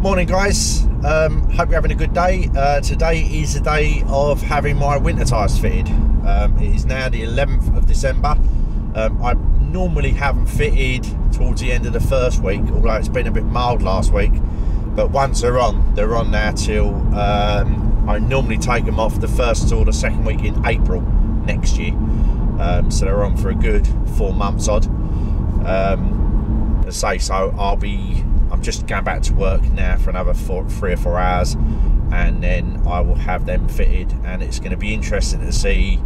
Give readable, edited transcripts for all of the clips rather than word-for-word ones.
Morning guys, hope you're having a good day. Today is the day of having my winter tyres fitted. It is now the 11th of December. I normally have them fitted towards the end of the first week, although it's been a bit mild last week. But once they're on now till I normally take them off the first or the second week in April next year. So they're on for a good 4 months odd. As I say, so I'm just going back to work now for another 3 or 4 hours, and then I will have them fitted, and it's going to be interesting to see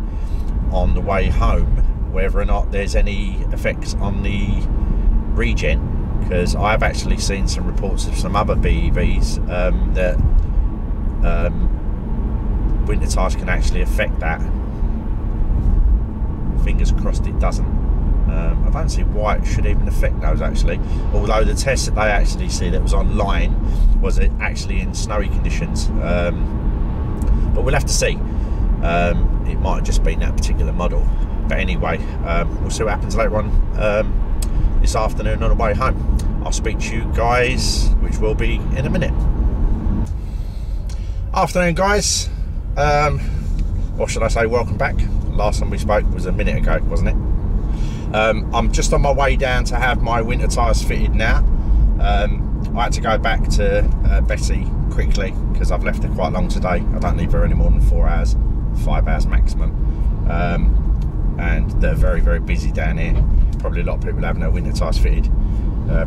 on the way home whether or not there's any effects on the regen, because I have actually seen some reports of some other BEVs that winter tyres can actually affect that. Fingers crossed it doesn't. I don't see why it should even affect those actually, although the test that they actually see that was online was it actually in snowy conditions, but we'll have to see. It might have just been that particular model, but anyway, we'll see what happens later on this afternoon on the way home. I'll speak to you guys, which will be in a minute. Afternoon guys, or should I say welcome back. Last time we spoke was a minute ago, wasn't it? I'm just on my way down to have my winter tyres fitted now. I had to go back to Betty quickly because I've left her quite long today. I don't leave her any more than 4 hours, 5 hours maximum. And they're very, very busy down here. Probably a lot of people having their winter tyres fitted.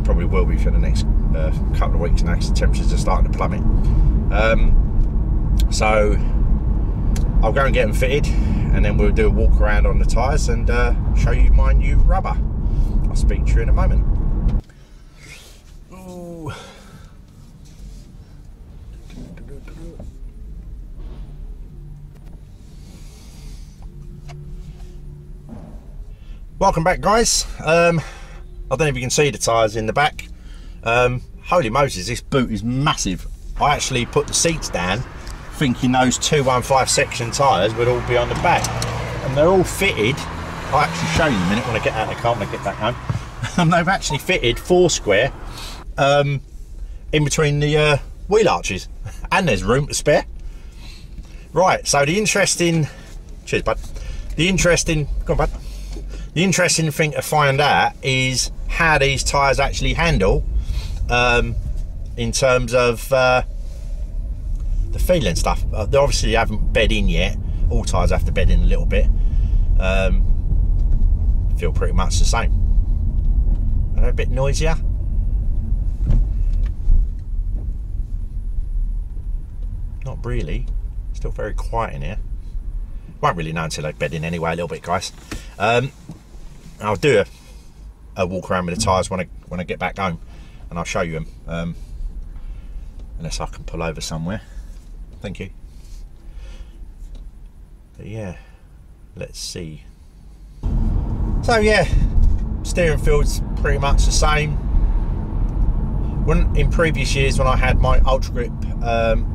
Probably will be for the next couple of weeks now because the temperatures are starting to plummet. So I'll go and get them fitted, and then we'll do a walk around on the tyres and show you my new rubber. I'll speak to you in a moment. Ooh. Welcome back guys. I don't know if you can see the tyres in the back. Holy Moses, this boot is massive. I actually put the seats down thinking those 215 section tyres would all be on the back, and they're all fitted. I'll actually show you in a minute when I get out of the car, when I get back home. They've actually fitted 4 square in between the wheel arches, and there's room to spare. Right, so the interesting, cheers bud, the interesting, come on bud, the interesting thing to find out is how these tyres actually handle in terms of the feeling stuff. They obviously haven't bed in yet. All tyres have to bed in a little bit. Feel pretty much the same. Are they a bit noisier? Not really. Still very quiet in here. Won't really know until they bed in anyway a little bit guys. I'll do a walk around with the tyres when I get back home, and I'll show you them. Unless I can pull over somewhere. Thank you. But yeah, let's see. So yeah, steering feel's pretty much the same. When in previous years when I had my Ultragrip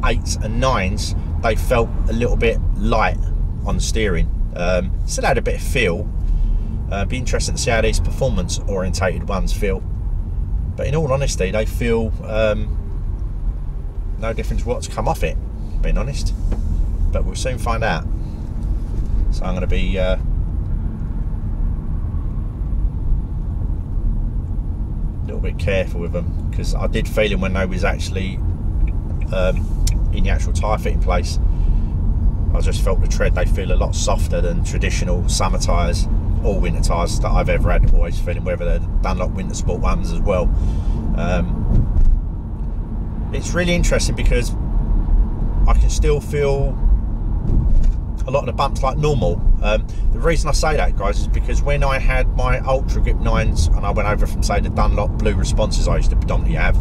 8s and 9s, they felt a little bit light on the steering. Still had a bit of feel. Be interesting to see how these performance orientated ones feel. But in all honesty, they feel no difference what's come off it, being honest, but we'll soon find out. So I'm going to be a little bit careful with them, because I did feel them when they was actually in the actual tyre fitting place. I just felt the tread, they feel a lot softer than traditional summer tyres or winter tyres that I've ever had. Always feeling, whether they're Dunlop Winter Sport ones as well. It's really interesting because I can still feel a lot of the bumps like normal. The reason I say that guys is because when I had my Ultragrip 9s and I went over from say the Dunlop blue responses I used to predominantly have,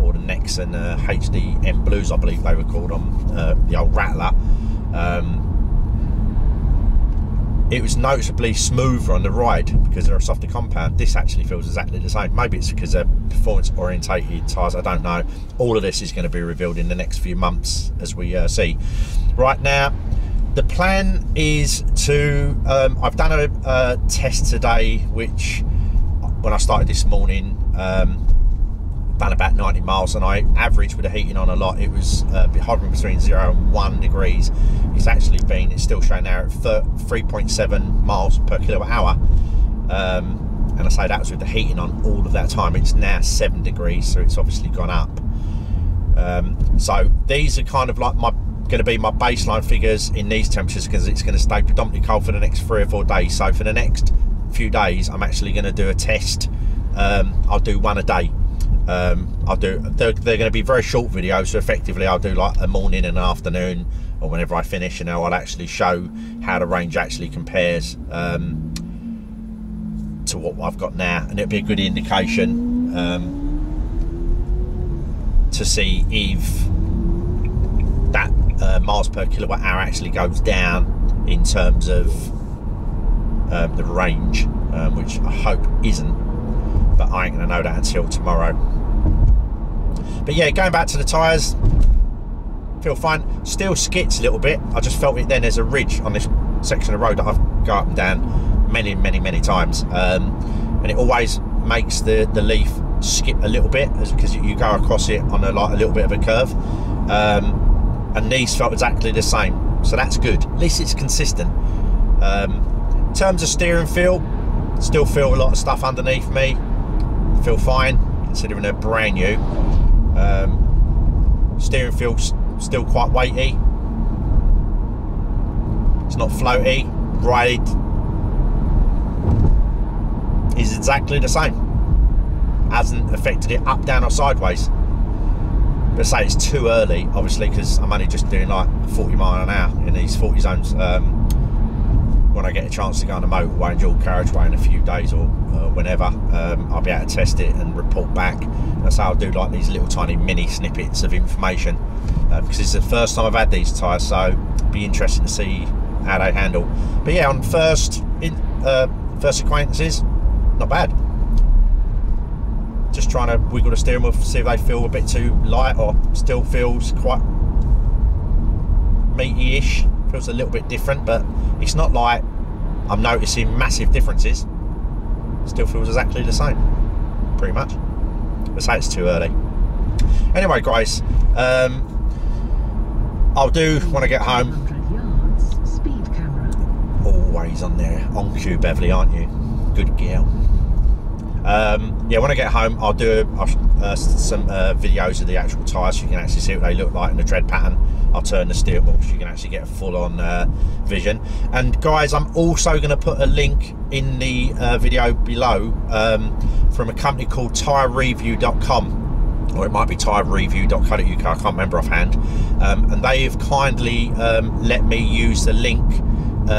or the Nexon HDM blues I believe they were called on the old Rattler, it was noticeably smoother on the ride because they're a softer compound. This actually feels exactly the same. Maybe it's because they're performance orientated tyres, I don't know. All of this is going to be revealed in the next few months as we see. Right now the plan is to I've done a test today, which when I started this morning done about 90 miles, and I averaged with the heating on a lot. It was hovering between 0 and 1 degrees. It's still showing now at 3.7 miles per kilowatt hour. And I say that was with the heating on all of that time. It's now 7 degrees, so it's obviously gone up. So these are kind of like going to be my baseline figures in these temperatures, because it's going to stay predominantly cold for the next 3 or 4 days. So for the next few days, I'm actually going to do a test. I'll do one a day. They're going to be very short videos, so effectively I'll do like a morning and an afternoon, or whenever I finish, and I'll actually show how the range actually compares to what I've got now, and it'll be a good indication to see if that miles per kilowatt hour actually goes down in terms of the range, which I hope isn't, but I ain't going to know that until tomorrow. But yeah, going back to the tyres, feel fine. Still skits a little bit. I just felt it then. There's a ridge on this section of road that I've gone up and down many times, and it always makes the leaf skip a little bit, because you go across it on a little bit of a curve, and these felt exactly the same, so that's good. At least it's consistent. In terms of steering feel, still feel a lot of stuff underneath me. Feel fine considering they're brand new. Steering feels still quite weighty. It's not floaty. Ride is exactly the same. Hasn't affected it up, down or sideways. But say it's too early, obviously, because I'm only just doing like 40 mile an hour in these 40 zones. When I get a chance to go on a motorway and dual carriageway in a few days, or whenever, I'll be able to test it and report back. That's how I'll do like these little tiny mini snippets of information, because it's the first time I've had these tyres, so it'll be interesting to see how they handle. But yeah, on first acquaintances, not bad. Just trying to wiggle the steering wheel, see if they feel a bit too light, or still feels quite meaty-ish. Feels a little bit different, but it's not like I'm noticing massive differences. Still feels exactly the same, pretty much. But say it's too early. Anyway, guys, I'll do when I get home. Always on there, on cue, Beverly, aren't you? Good girl. Yeah, when I get home, I'll do some videos of the actual tyres, so you can actually see what they look like in the tread pattern. I'll turn the steering wheel so you can actually get a full-on vision. And guys, I'm also going to put a link in the video below from a company called TyreReview.com, or it might be TyreReview.co.uk, I can't remember offhand. And they have kindly let me use the link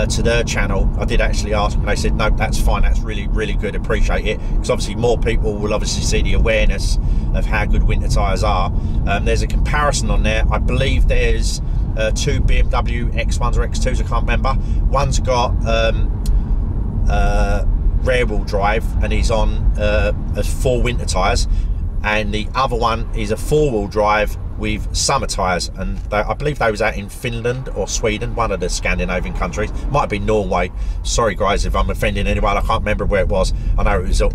to their channel. I did actually ask them, and they said no, that's fine, that's really good, appreciate it, because obviously more people will obviously see the awareness of how good winter tyres are. There's a comparison on there. I believe there's 2 BMW X1s or X2s, I can't remember. One's got rear wheel drive and he's on as 4 winter tyres, and the other one is a 4-wheel drive with summer tyres, and I believe they was out in Finland or Sweden, one of the Scandinavian countries. Might have been Norway. Sorry guys if I'm offending anyone, I can't remember where it was. I know it was it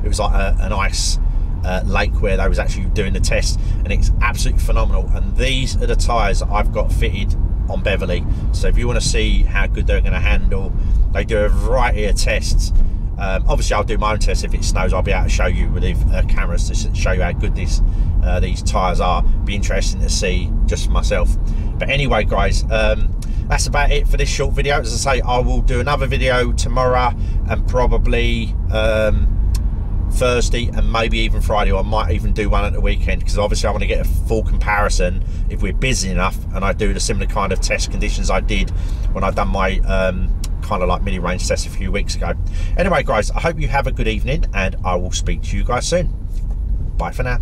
was like an ice lake where they was actually doing the test, and it's absolutely phenomenal. And these are the tyres that I've got fitted on Beverly, so if you want to see how good they're going to handle, they do a variety of tests. Obviously I'll do my own test. If it snows, I'll be able to show you with cameras to show you how good these tyres are. Be interesting to see just for myself. But anyway guys, that's about it for this short video. As I say, I will do another video tomorrow, and probably Thursday, and maybe even Friday, or I might even do one at the weekend, because obviously I want to get a full comparison if we're busy enough, and I do the similar kind of test conditions I did when I done my kind of like mini range test a few weeks ago. Anyway guys, I hope you have a good evening, and I will speak to you guys soon. Bye for now.